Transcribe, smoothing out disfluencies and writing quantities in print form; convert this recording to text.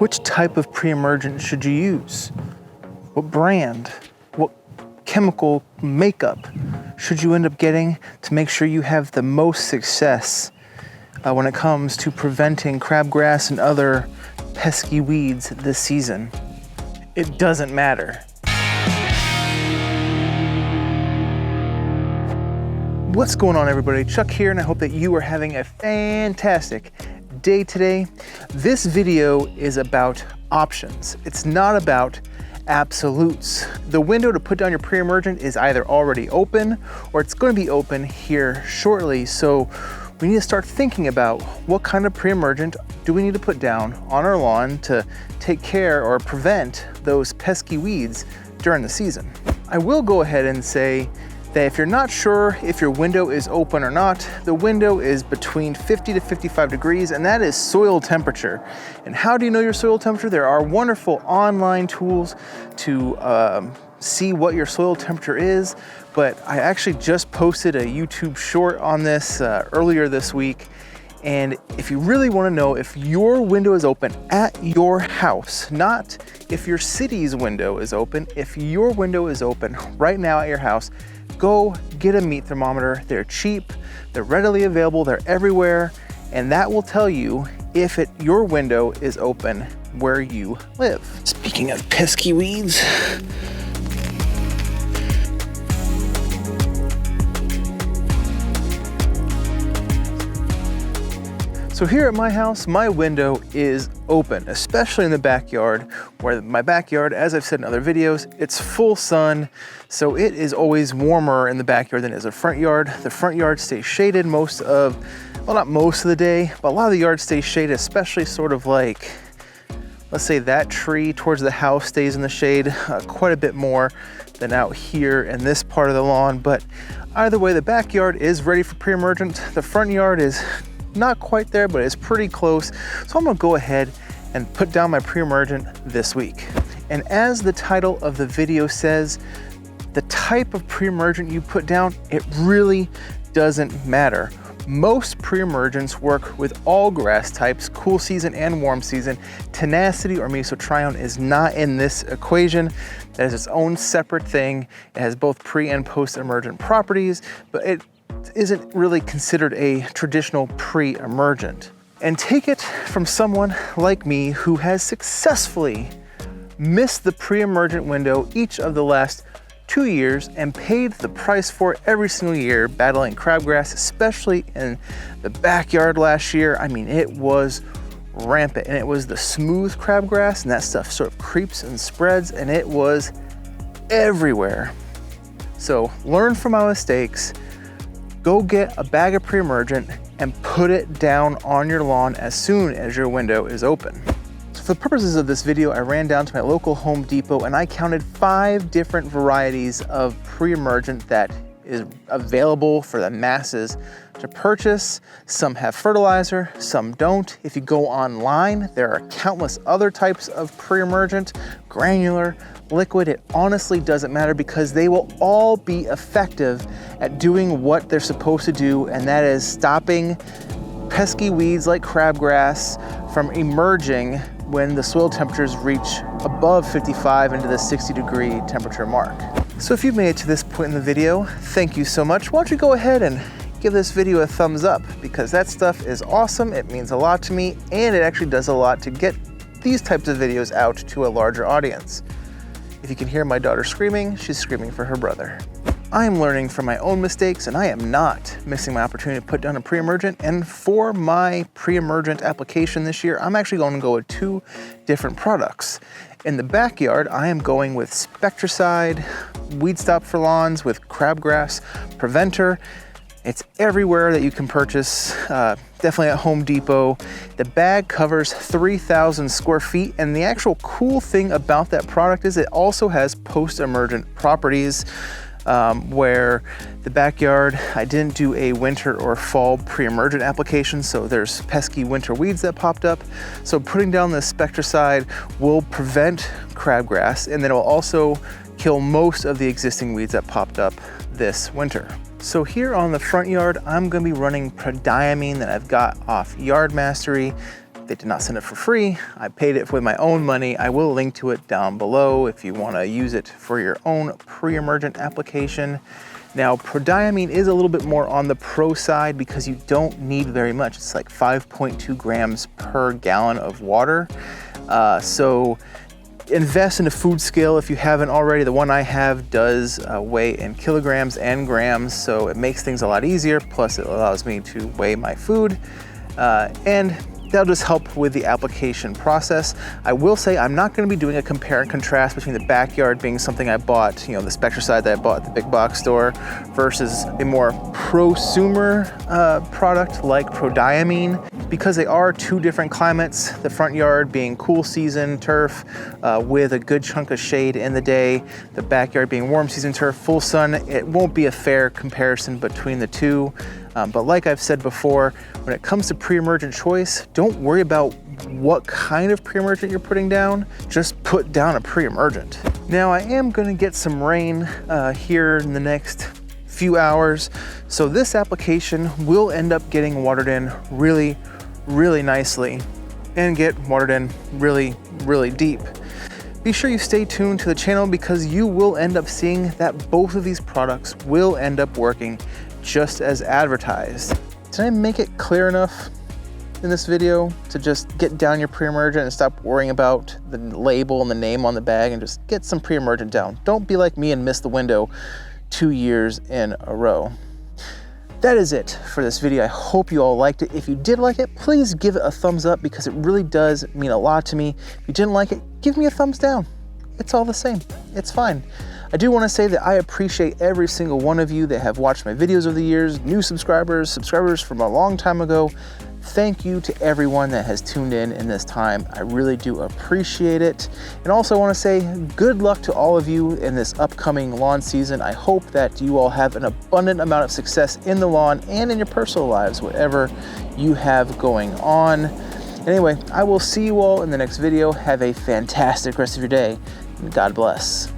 Which type of pre-emergent should you use? What brand? What chemical makeup should you end up getting to make sure you have the most success when it comes to preventing crabgrass and other pesky weeds this season? It doesn't matter. What's going on, everybody? Chuck here, and I hope that you are having a fantastic day today. This video is about options. It's not about absolutes. The window to put down your pre-emergent is either already open or it's going to be open here shortly. So we need to start thinking about what kind of pre-emergent do we need to put down on our lawn to take care or prevent those pesky weeds during the season. I will go ahead and say that if you're not sure if your window is open or not, the window is between 50 to 55 degrees, and that is soil temperature. And how do you know your soil temperature? There are wonderful online tools to see what your soil temperature is, but I actually just posted a YouTube short on this earlier this week. And if you really want to know if your window is open at your house, not if your city's window is open, if your window is open right now at your house, go get a meat thermometer. They're cheap, they're readily available, they're everywhere, and that will tell you if your window is open where you live. Speaking of pesky weeds, so here at my house, my window is open, especially in the backyard, where my backyard, as I've said in other videos, it's full sun, so it is always warmer in the backyard than it is the front yard. The front yard stays shaded most of, well, not most of the day, but a lot of the yard stays shaded, especially sort of like, let's say that tree towards the house stays in the shade quite a bit more than out here in this part of the lawn. But either way, the backyard is ready for pre-emergent. The front yard is not quite there, but it's pretty close. So I'm gonna go ahead and put down my pre-emergent this week. And as the title of the video says, the type of pre-emergent you put down, it really doesn't matter. Most pre-emergents work with all grass types, cool season and warm season. Tenacity or mesotrione is not in this equation. That is its own separate thing. It has both pre and post-emergent properties, but it isn't really considered a traditional pre-emergent. And take it from someone like me who has successfully missed the pre-emergent window each of the last 2 years and paid the price for it every single year, battling crabgrass, especially in the backyard last year. I mean, it was rampant, and it was the smooth crabgrass, and that stuff sort of creeps and spreads, and it was everywhere. So learn from my mistakes. Go get a bag of pre-emergent and put it down on your lawn as soon as your window is open. So for the purposes of this video, I ran down to my local Home Depot and I counted 5 different varieties of pre-emergent that is available for the masses to purchase. Some have fertilizer, some don't. If you go online, there are countless other types of pre-emergent, granular, liquid. It honestly doesn't matter because they will all be effective at doing what they're supposed to do, and that is stopping pesky weeds like crabgrass from emerging when the soil temperatures reach above 55 into the 60-degree temperature mark. So if you've made it to this point in the video, thank you so much. Why don't you go ahead and give this video a thumbs up, because that stuff is awesome. It means a lot to me, and it actually does a lot to get these types of videos out to a larger audience. If you can hear my daughter screaming, she's screaming for her brother. I am learning from my own mistakes, and I am not missing my opportunity to put down a pre-emergent. And for my pre-emergent application this year, I'm actually going to go with 2 different products. In the backyard, I am going with Spectracide, Weed Stop for Lawns with Crabgrass Preventer. It's everywhere that you can purchase, definitely at Home Depot. The bag covers 3,000 square feet, and the actual cool thing about that product is it also has post-emergent properties, where the backyard, I didn't do a winter or fall pre-emergent application, so there's pesky winter weeds that popped up. So putting down the Spectracide will prevent crabgrass, and then it will also kill most of the existing weeds that popped up this winter. So here on the front yard, I'm gonna be running prodiamine that I've got off Yard Mastery. They did not send it for free. I paid it with my own money. I will link to it down below if you want to use it for your own pre-emergent application. Now, prodiamine is a little bit more on the pro side because you don't need very much. It's like 5.2 grams per gallon of water. So invest in a food scale if you haven't already. The one I have does weigh in kilograms and grams, so it makes things a lot easier. Plus it allows me to weigh my food and that'll just help with the application process. I will say I'm not going to be doing a compare and contrast between the backyard being something I bought, you know, the Spectracide that I bought at the big box store versus a more prosumer product like prodiamine, because they are two different climates. The front yard being cool season turf with a good chunk of shade in the day, the backyard being warm season turf, full sun. It won't be a fair comparison between the two. But like I've said before, when it comes to pre-emergent choice, don't worry about what kind of pre-emergent you're putting down, just put down a pre-emergent. Now I am gonna get some rain here in the next few hours, so this application will end up getting watered in really, really nicely and get watered in really, really deep. Be sure you stay tuned to the channel because you will end up seeing that both of these products will end up working just as advertised. Did I make it clear enough in this video to just get down your pre-emergent and stop worrying about the label and the name on the bag and just get some pre-emergent down? Don't be like me and miss the window 2 years in a row. That is it for this video. I hope you all liked it. If you did like it, please give it a thumbs up because it really does mean a lot to me. If you didn't like it, give me a thumbs down. It's all the same. It's fine. I do want to say that I appreciate every single one of you that have watched my videos over the years, new subscribers, subscribers from a long time ago. Thank you to everyone that has tuned in this time. I really do appreciate it. And also I want to say good luck to all of you in this upcoming lawn season. I hope that you all have an abundant amount of success in the lawn and in your personal lives, whatever you have going on. Anyway, I will see you all in the next video. Have a fantastic rest of your day. God bless.